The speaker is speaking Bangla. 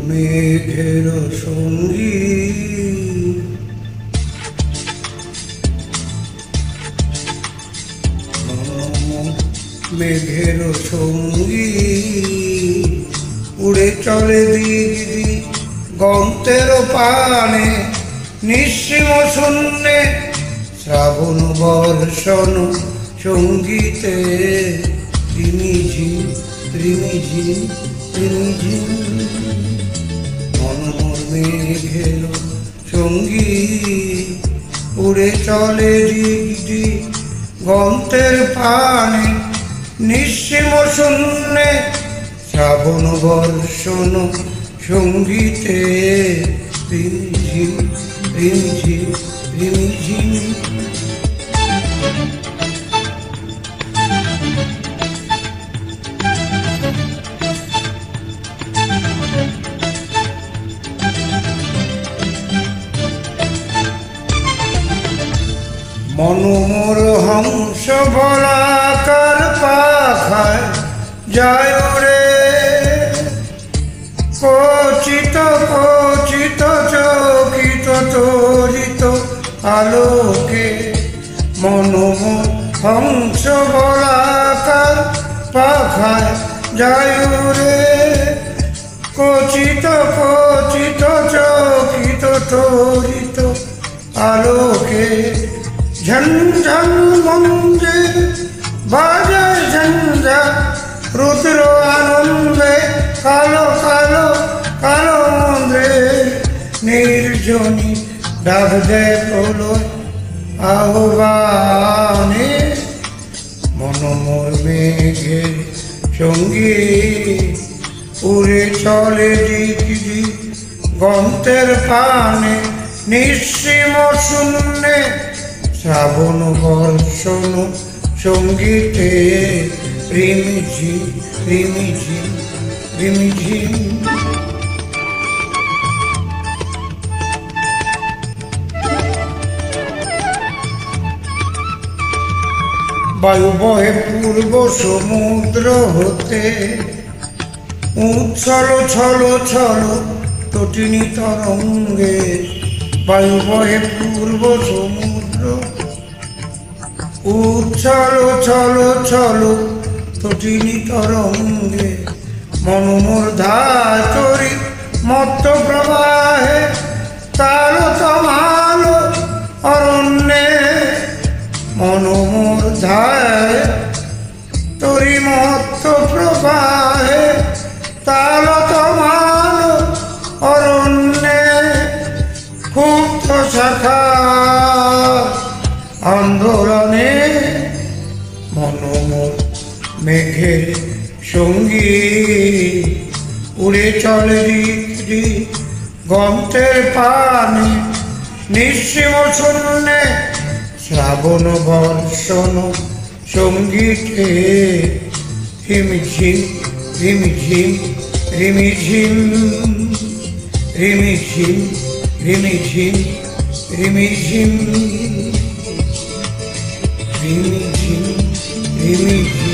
মেঘের সঙ্গী মেঘের সঙ্গী উড়ে চলে দিদি গন্তের পানে নিঃসীম শূন্যে শ্রাবণ বর্ষণ সঙ্গীতে রিমিঝিম রিমিঝিম রিমিঝিম মনোমর মেঘের সঙ্গী উড়ে চলে দিদি গন্তের পানে নিঃসীম শূন্যে শ্রাবণ বর্ষণ সঙ্গীতে রিমিঝিম রিমিঝিম রিমিঝিম মনোমর হংস বলাকার পাখায় যায় রে কচিত কচিত চকিত তরিত আলোকে মনোমর হংস বলাকার পাখায় যায় রে কচিত কচিত চকিত তরিত আলোকে ঝঞ্ঝন মঞ্জে বাজায় ঝঞ্ঝা রুদ্র আনন্দে কালো কালো কালো মন্দ্রে নির্জনী ডাক দেয় প্রলয় আহ্বানে মনোমর মেঘের সঙ্গী উড়ে চলে দিদি গন্তের পানে নিঃসীম শূন্যে শ্রাবণ বর্ষণ সঙ্গীতে রিমিঝিম রিমিঝিম রিমিঝিম বায়ু বহে পূর্ব সমুদ্র হতে উচ্ছল ছল ছল তটিনী তরঙ্গে বায়ু বহে পূর্ব সমুদ্র উচ্ছল ছল ছল তটিনী তরঙ্গে মনোমর ধার তরি মত্ত প্রবাহে তাল তমাল অরণ্যে মনোমর ধার তরি মত্ত প্রবাহে তাল তমাল অরণ্যে ক্ষুব্ধ শাখা আন্দোলনে মনোমর মেঘের সঙ্গী উড়ে চলে দিদি গন্তের পানে নিঃসীম শূন্যে শ্রাবণ বর্ষণ সঙ্গীতে রিমিঝিম রিমিঝিম রিমিঝিম রিমিঝিম রিমিঝিম রিমিঝিম রিমিঝিম রিমিঝিম